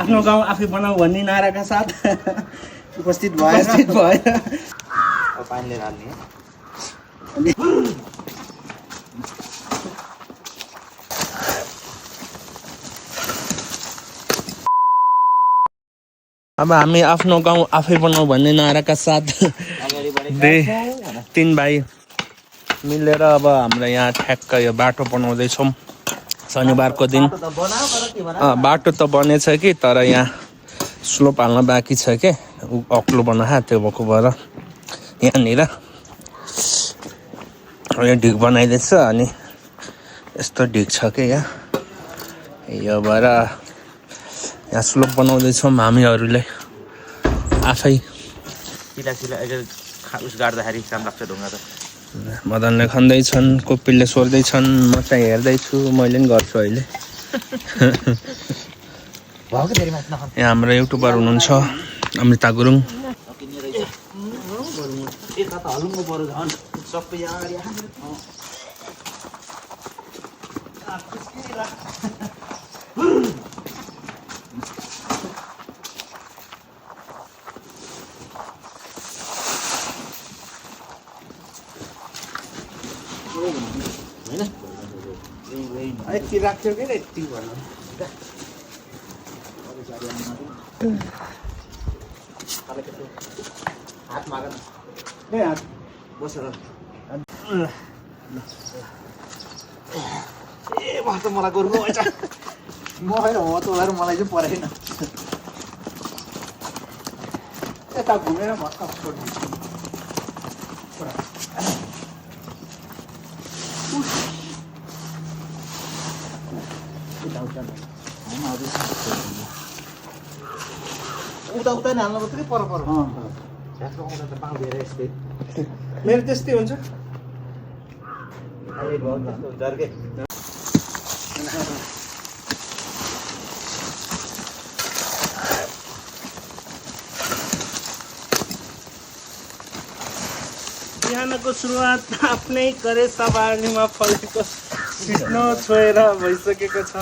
आफ्नो गाउँ आफै बनाऊ भन्ने नाराका साथ उपस्थित भएर अब पानीले हाल्ने अब हामी आफ्नो गाउँ आफै बनाऊ भन्ने नाराका साथ तीन भाइ मिलेर अब हाम्रो यहाँ ठ्याक्क यो बाटो बनाउँदैछौँ शनिबारको दिन बाटो त बनेछ कि तर यहाँ स्लोप हाल्न बाँकी छ के अग्लो बनायो त्यो भएको भएर यहाँनिर यो ढिक बनाइदिएछ अनि यस्तो ढिक छ कि यहाँ यो भएर यहाँ स्लोप बनाउँदैछौँ हामीहरूले आफै सिला उस गाड्दाखेरि काम लाग्छ ढुङ्गा त मदनले खाँदैछन् कोपिलले सोध्दैछन् म चाहिँ हेर्दैछु मैले पनि गर्छु अहिले यहाँ हाम्रो युट्युबर हुनुहुन्छ अमृता गुरुङ यति राख्थ्यो कि यति भन्नु हात माग ए हात बसेर ए म त मलाई गर्नु भएछ म होइन हो तँलाई र मलाई चाहिँ परेन यता घुमेर भर्खर उता उता हाल्नु पर्छ कि पर झ्यासको उता त पाउँदैन यस्तै मेरो त्यस्तै हुन्छ झर्के बिहानको सुरुवात आफ्नै करेसा बारीमा फलेको सिस्नो छोएर भइसकेको छ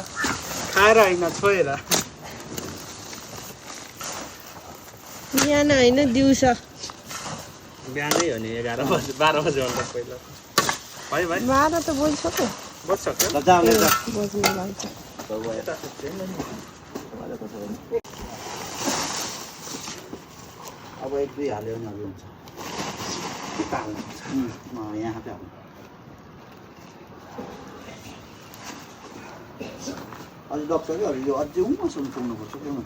खाएर होइन छोएर बिहान होइन दिउँसो बिहानै हो नि 11 बजे 12 बजेभन्दा पहिला है भाइ 12 त बजिसक्यो बज्छ बज्नु लाग्छ अब 1-2 हाल्यो भने अघि हुन्छ यहाँ चाहिँ अझै डक्टर कि अझै यो अझै उमासम्म पुग्नुपर्छ किन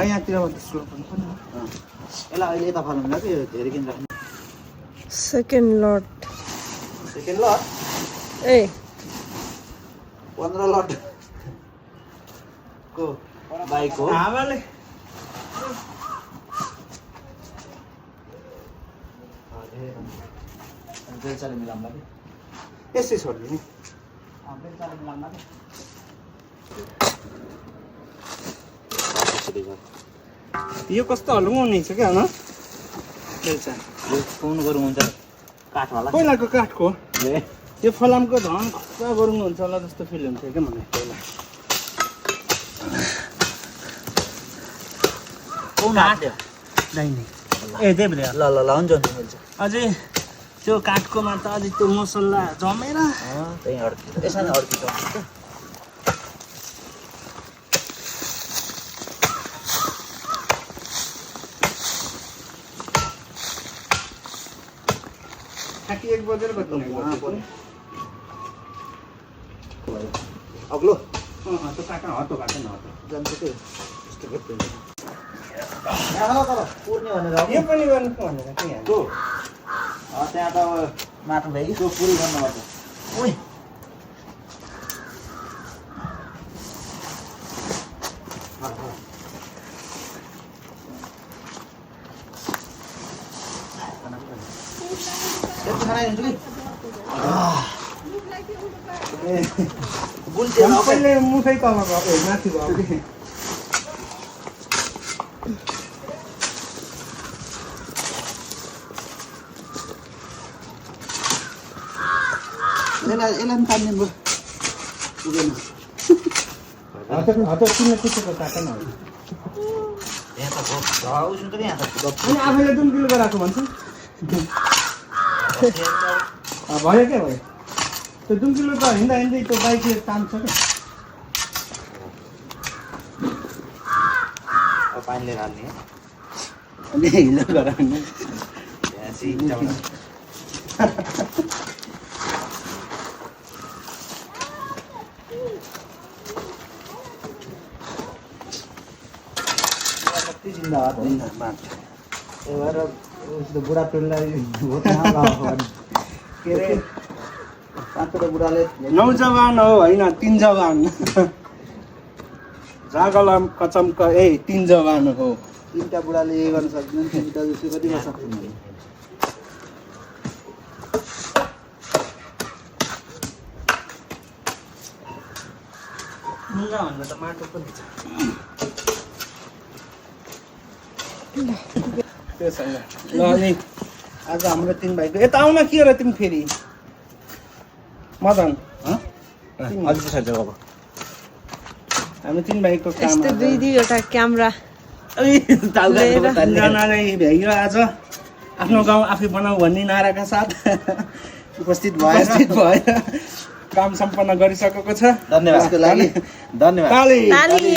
यहाँतिर मात्रै स्लो पनि यसलाई अहिले यता फाल्नु कि धेरै किन राख्नु सेकेन्ड लट सेकेन्ड लट ए 15 लट को बाइक हो हावाले बेलचाले मिलाउँला कि यसै छोडिदिने बेलचाले मिलाउँला कि यो कस्तो हलुङाउने छ क्या हन बेलचा फोन गरौँ हुन्छ काठवाला पहिलाको काठको यो फलामको धन खस्सा गरौँ हुन्छ होला जस्तो फिल हुन्थ्यो क्या मलाई पहिला दाइने ए त्यही भएर ल ल ल हुन्छ हुन्छ मिल्छ अझै त्यो काठकोमा त अझै त्यो मसला जमेर त्यहीँ अड्किन्छ यसमा अड्किन्छ ठ्याक्कै 1 बजेर कति अग्लो त्यो काट्न हतो काट्न हतो जान्छ त्यो यस्तो गर्दैन पुर्ने भनेर यो पनि गर्नु भनेर त्यहाँ त्यहाँ त माथि भयो कि त्यो पुरी गर्नुपर्छ उही पहिले मुखै तल गयो माथि भयो कि यसलाई पनि तान्ने पुगेन हतो किन कुचेको काटन हो यहाँ त उसो त यहाँ त अनि आफैले जुन किलो गराएको भन्छु भयो क्या भयो त्यो जुन किलो त हिँड्दा हिँड्दै त्यो बाइकले तान्छ क्या पानी लिएर हाल्ने अनि हिलो गराउने कति जिन्दाबाद त्यही भएर उसले बुढाटोलीलाई भोट नलाऊ के अरे पाँचवटा बुढाले नौजवान हो होइन 3 जवान जागलम कचमक ए 3 जवान हो 3टा बुढाले ए गर्न सक्दैन 3टा जस्तो कति गर्न सक्दैन मुगा भन्दा त माटो पनि छ त्यसैले ल अनि आज हाम्रो 3 भाइको यता आउन के र तिमी फेरि मदन अझै छ अब हामी 3 भाइको काम यस्तो दुई दुईवटा क्यामेरा तिनजनाले भ्याइयो आज आफ्नो गाउँ आफै बनाऊ भन्ने नाराका साथ उपस्थित भयो काम सम्पन्न गरिसकेको छ धन्यवाद। काली ताली